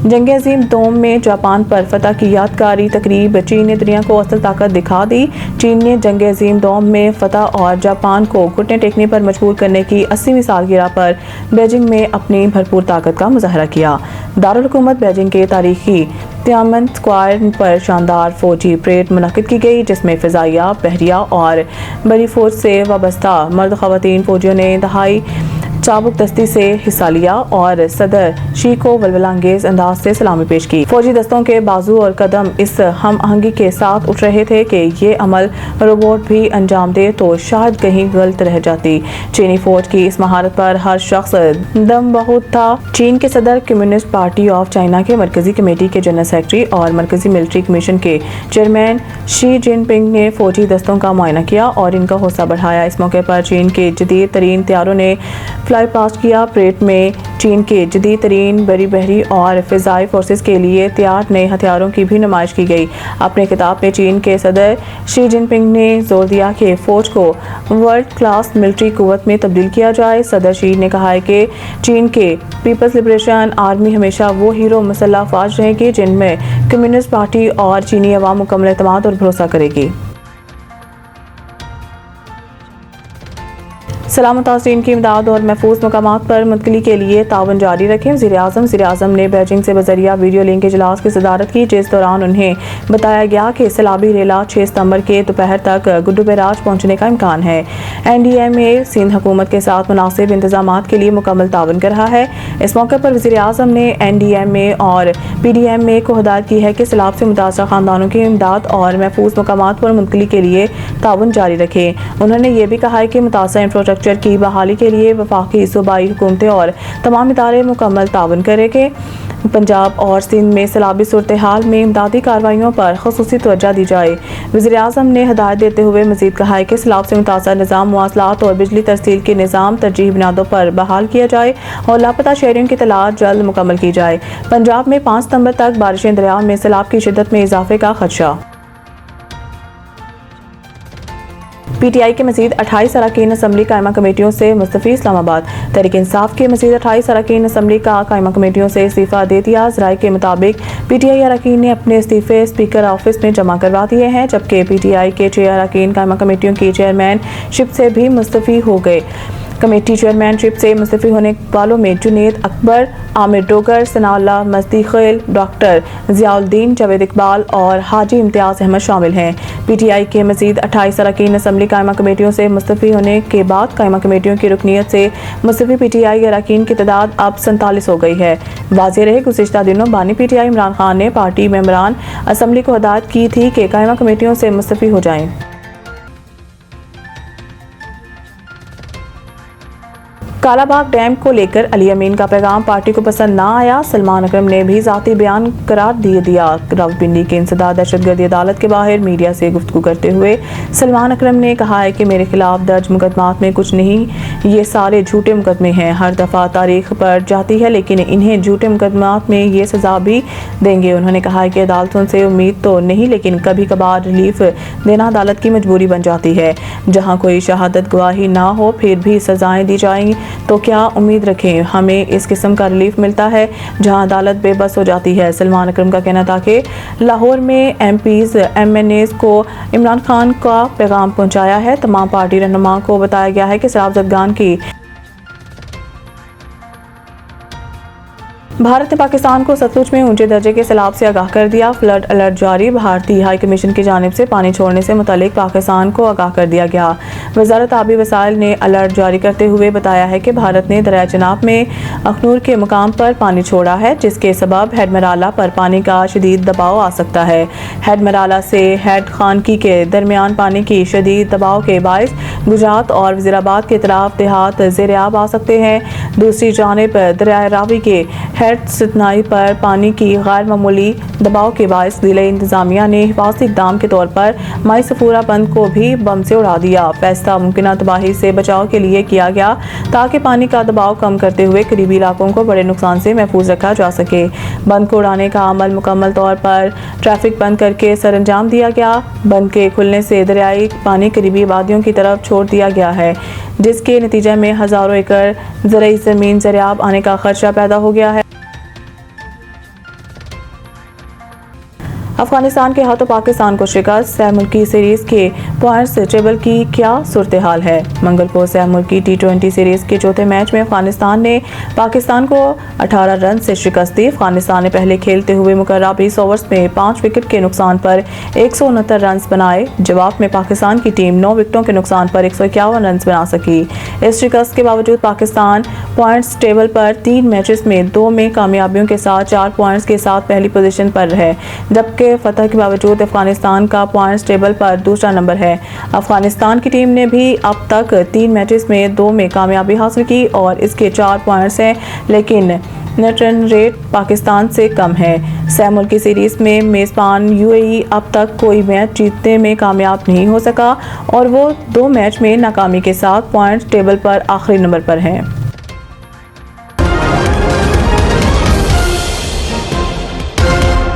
जंग अजीम दोम में जापान पर फतह की यादगारी तकरीब। चीन ने दुनिया को असल ताकत दिखा दी। चीन ने जंग अजीम दोम में फतह और जापान को घुटने टेकने पर मजबूर करने की 80वीं सालगिरह पर बीजिंग में अपनी भरपूर ताकत का मुजाहरा किया। दारुल हुकूमत बीजिंग के तारीखी तियानमन स्क्वायर पर शानदार फौजी परेड मुनक्किद की गई, जिसमें फ़िज़ाइया, बहरिया और बरी फौज से वाबस्ता मर्द ख़वातीन फौजियों ने इंतहाई चाबुक दस्ती से हिस्सा लिया और सदर शी को वल्वलांगेज अंदाज से सलामी पेश की। फौजी दस्तों के बाजू और कदम इस हम आहंगी के साथ उठ रहे थे कि ये अमल रोबोट भी अंजाम दे तो शायद कहीं गलत रह जाती। चीनी फौज की इस महारत पर हर शख्स दम बहुत था। चीन के सदर कम्युनिस्ट पार्टी ऑफ चाइना के मरकजी कमेटी के जनरल सेक्रेटरी और मरकजी मिलिट्री कमीशन के चेयरमैन शी जिनपिंग ने फौजी दस्तों का मुआयना किया और इनका हौसला बढ़ाया। इस मौके पर चीन के जदीद तरीन तैयारों ने फ्लाई पास्ट किया। परेड में चीन के जदीद तरीन बरी बहरी और फ़िज़ाई फोर्सेस के लिए तैयार नए हथियारों की भी नुमाइश की गई। अपने खिताब में चीन के सदर शी जिनपिंग ने जोर दिया कि फ़ौज को वर्ल्ड क्लास मिलिट्री कुव्वत में तब्दील किया जाए। सदर शी ने कहा है कि चीन के पीपल्स लिबरेशन आर्मी हमेशा वो हीरो मुसल्लह फ़ौज रहेगी जिनमें कम्युनिस्ट पार्टी और चीनी अवाम मुकम्मल एतमाद और भरोसा करेगी। सलामत तासीन की इमदाद और महफूज मकामात पर मुंतकिली के लिए तावन जारी रखें। वज़ीर-ए-आज़म ने बीजिंग से बज़रिया वीडियो लिंक इजलास की सदारत की, जिस दौरान उन्हें बताया गया कि सैलाबी रेला 6 सितंबर के दोपहर तक गुड्डू बैराज पहुँचने का इम्कान है। NDMA सिंध हुकूमत के साथ मुनासिब इंतजामात के लिए मुकम्मल तावन कर रहा है। इस मौके पर वज़ीर-ए-आज़म ने NDMA और PDMA को हिदायत की है कि सैलाब से मुतासर ख़ानदानों की इमदाद और महफूज मकामात पर मुंतकिली के लिए तावन जारी रखें। उन्होंने ये भी कहा है कि मुतासर इंफ्रास्ट्रक्चर की बहाली के लिए वफाकी सूबाई हुकूमतें और तमाम इदारे मुकम्मल तावन करेंगे। पंजाब और सिंध में सैलाबी सूरत हाल में इमदादी कार्रवाइयों पर ख़ुसूसी तवज्जो दी जाए। वज़ीर-ए-आज़म ने हिदायत देते हुए मज़ीद कहा है कि सैलाब से मुतासर निज़ाम मवासलात और बिजली तरसील के निज़ाम तरजीही बुनियादों पर बहाल किया जाए और लापता शहरियों की तलाश जल्द मुकम्मल की जाए। पंजाब में 5 सितंबर तक बारिशें दरिया में सैलाब की शिद्दत में इजाफे का खदशा। PTI के मज़ीद 28 अरकान असम्बली कायमा कमेटियों से मुस्तफ़ी इस्लामाबाद। तहरीक इंसाफ के मज़ीद 28 अरकान असम्बली का कायमा कमेटियों से इस्तीफ़ा दे दिया। ज़राए के मुताबिक PTI अरकान ने अपने इस्तीफ़े स्पीकर ऑफिस में जमा करवा दिए हैं, जबकि PTI के 6 अरकान कायमा कमेटियों की चेयरमैनशिप से भी मुस्तफ़ी हो गए। कमेटी चेयरमैनशिप से मुस्तफ़ी होने वालों में जुनेद अकबर, आमिर डोगर, सनाउल्लाह मजदी खैल, डॉक्टर ज़ियाउद्दीन, जावेद इकबाल और हाजी इम्तियाज़ अहमद शामिल हैं। PTI के मज़ीद 28 अरकान असम्बली कायमा कमेटियों से मुस्तफ़ी होने के बाद कायमा कमेटियों की रुकनीत से मुस्तफ़ी PTI अरकान की तादाद अब 47 हो गई है। वाज़ेह रहे गुज़िश्ता दिनों बानी PTI इमरान खान ने पार्टी मेंबरान असम्बली को हिदायत की थी कि कायमा कमेटियों से मुस्तफ़ी हो जाएं। कालाबाग डैम को लेकर अली अमीन का पैगाम पार्टी को पसंद ना आया। सलमान अकरम ने भी ज़ाती बयान करार दे दिया। रावलपिंडी के इंसदाद दहशतगर्दी अदालत के बाहर मीडिया से गुफ्तगू करते हुए सलमान अकरम ने कहा है कि मेरे खिलाफ दर्ज मुकदमात में कुछ नहीं, ये सारे झूठे मुकदमे हैं। हर दफ़ा तारीख पर जाती है लेकिन इन्हें झूठे मुकदमात में ये सज़ा भी देंगे। उन्होंने कहा है कि अदालतों से उम्मीद तो नहीं, लेकिन कभी कभार रिलीफ देना अदालत की मजबूरी बन जाती है। जहाँ कोई शहादत गवाही ना हो फिर भी सज़ाएँ दी जाएंगी तो क्या उम्मीद रखें। हमें इस किस्म का रिलीफ मिलता है जहां अदालत बेबस हो जाती है। सलमान अकरम का कहना था कि लाहौर में MPs MNAs को इमरान खान का पैगाम पहुंचाया है। तमाम पार्टी रहनुमा को बताया गया है कि शराब ज़दगान की भारत ने पाकिस्तान को सतलुज में ऊंचे दर्जे के सैलाब से आगाह कर दिया। फ्लड अलर्ट जारी। भारतीय हाई कमीशन की जानिब से पानी छोड़ने से मुतालिक पाकिस्तान को आगाह कर दिया गया। वजारत आबी वसाइल ने अलर्ट जारी करते हुए बताया है कि भारत ने दरिया चनाब में अखनूर के मुकाम पर पानी छोड़ा है, जिसके सबब हेडमराला पर पानी का शदीद दबाव आ सकता है। हेडमराला से हेड खानकी के दरमियान पानी की शदीद दबाव के बायस गुजरात और वज़ीराबाद के तरफ देहात ज़ेर-ए-आब आ सकते हैं। दूसरी जानिब दरिया रावी के सतनाई पर पानी की गैर मामूली दबाव के बायस ज़िले इंतजामिया ने हिफाजती इक़दाम के तौर पर माई सफूरा बंद को भी बम से उड़ा दिया। फैसला मुमकिन तबाही से बचाव के लिए किया गया ताकि पानी का दबाव कम करते हुए करीबी इलाकों को बड़े नुकसान से महफूज रखा जा सके। बंद को उड़ाने का अमल मुकम्मल तौर पर ट्रैफिक बंद करके सरअंजाम दिया गया। बंद के खुलने से दरियाई पानी करीबी आबादियों की तरफ छोड़ दिया गया है, जिसके नतीजे में हज़ारों एकड़ ज़रई ज़मीन ज़ेर-ए-आब आने का खदशा पैदा हो गया है। अफगानिस्तान के हाथों पाकिस्तान को शिकस्त, सह मुल्की सीरीज के पॉइंट्स टेबल की क्या सूरत हाल है। मंगल को सह मुल्की T20 सीरीज के चौथे मैच में अफगानिस्तान ने पाकिस्तान को 18 रन से शिकस्त दी। अफगानिस्तान ने पहले खेलते हुए मुकर्रर 20 ओवर्स में 5 विकेट के नुकसान पर 169 रन बनाए। जवाब में पाकिस्तान की टीम 9 विकेटों के नुकसान पर 151 रन बना सकी। इस शिकस्त के बावजूद पाकिस्तान पॉइंट्स टेबल पर 3 मैचेस में 2 में कामयाबियों के साथ 4 पॉइंट्स के साथ पहली पोजीशन पर है, जबकि फतह के बावजूद अफगानिस्तान का पॉइंट्स टेबल पर दूसरा नंबर है। अफगानिस्तान की टीम ने भी अब तक 3 मैचेस में 2 में कामयाबी हासिल की और इसके 4 पॉइंट्स हैं, लेकिन नेट रन रेट पाकिस्तान से कम है। सह मुल्की सीरीज में मेज़बान UAE अब तक कोई मैच जीतने में कामयाब नहीं हो सका और वो 2 मैच में नाकामी के साथ पॉइंट्स टेबल पर आखिरी नंबर पर है।